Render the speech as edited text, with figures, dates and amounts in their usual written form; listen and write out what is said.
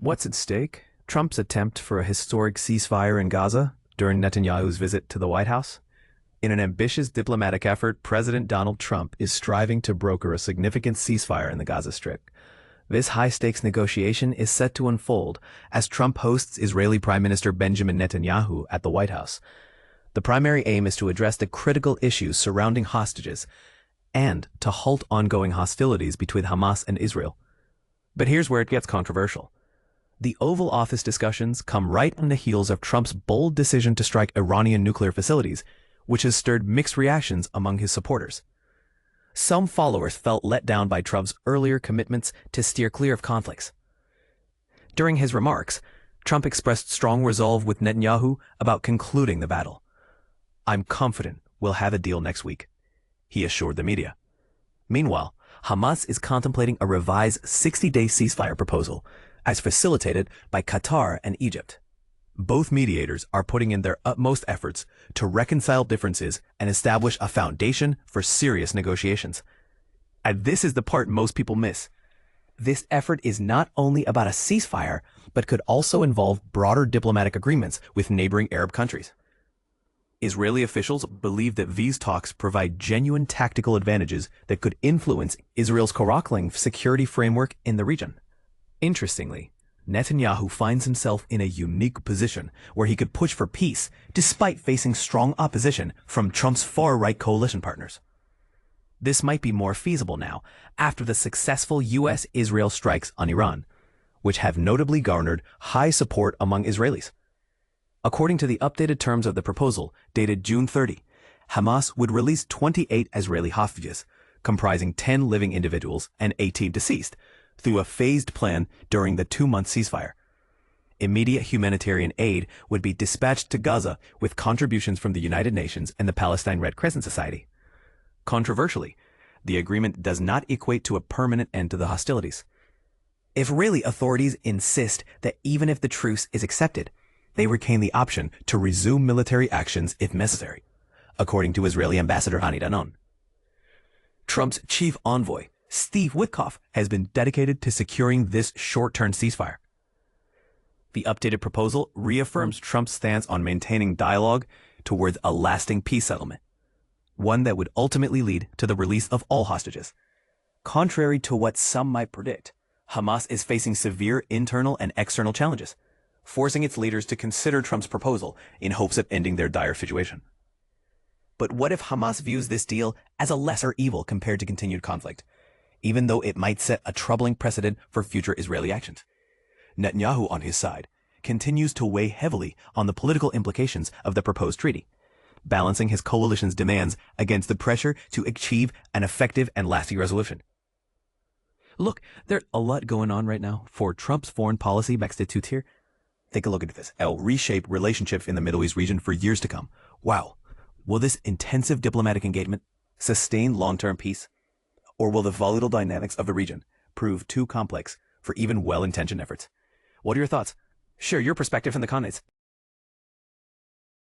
What's at stake? Trump's attempt for a historic ceasefire in Gaza during Netanyahu's visit to the White House? In an ambitious diplomatic effort, President Donald Trump is striving to broker a significant ceasefire in the Gaza Strip. This high-stakes negotiation is set to unfold as Trump hosts Israeli Prime Minister Benjamin Netanyahu at the White House. The primary aim is to address the critical issues surrounding hostages and to halt ongoing hostilities between Hamas and Israel. But here's where it gets controversial. The Oval Office discussions come right on the heels of Trump's bold decision to strike Iranian nuclear facilities, which has stirred mixed reactions among his supporters. Some followers felt let down by Trump's earlier commitments to steer clear of conflicts. During his remarks, Trump expressed strong resolve with Netanyahu about concluding the battle. "I'm confident we'll have a deal next week," he assured the media. Meanwhile, Hamas is contemplating a revised 60-day ceasefire proposal, as facilitated by Qatar and Egypt. Both mediators are putting in their utmost efforts to reconcile differences and establish a foundation for serious negotiations. And this is the part most people miss. This effort is not only about a ceasefire, but could also involve broader diplomatic agreements with neighboring Arab countries. Israeli officials believe that these talks provide genuine tactical advantages that could influence Israel's crumbling security framework in the region. Interestingly, Netanyahu finds himself in a unique position where he could push for peace despite facing strong opposition from Trump's far-right coalition partners. This might be more feasible now after the successful U.S.-Israel strikes on Iran, which have notably garnered high support among Israelis. According to the updated terms of the proposal, dated June 30, Hamas would release 28 Israeli hostages, comprising 10 living individuals and 18 deceased, through a phased plan during the 2-month ceasefire. Immediate humanitarian aid would be dispatched to Gaza with contributions from the United Nations and the Palestine Red Crescent Society. Controversially, the agreement does not equate to a permanent end to the hostilities. Israeli authorities insist that even if the truce is accepted, they retain the option to resume military actions if necessary, according to Israeli Ambassador Hani Danon. Trump's chief envoy, Steve Witkoff, has been dedicated to securing this short-term ceasefire. The updated proposal reaffirms Trump's stance on maintaining dialogue towards a lasting peace settlement, one that would ultimately lead to the release of all hostages. Contrary to what some might predict, Hamas is facing severe internal and external challenges, forcing its leaders to consider Trump's proposal in hopes of ending their dire situation. But what if Hamas views this deal as a lesser evil compared to continued conflict, even though it might set a troubling precedent for future Israeli actions? Netanyahu, on his side, continues to weigh heavily on the political implications of the proposed treaty, balancing his coalition's demands against the pressure to achieve an effective and lasting resolution. Look, there's a lot going on right now for Trump's foreign policy institute here. Take a look at this. It'll reshape relationships in the Middle East region for years to come. Wow. Will this intensive diplomatic engagement sustain long-term peace? Or will the volatile dynamics of the region prove too complex for even well-intentioned efforts? What are your thoughts? Share your perspective in the comments.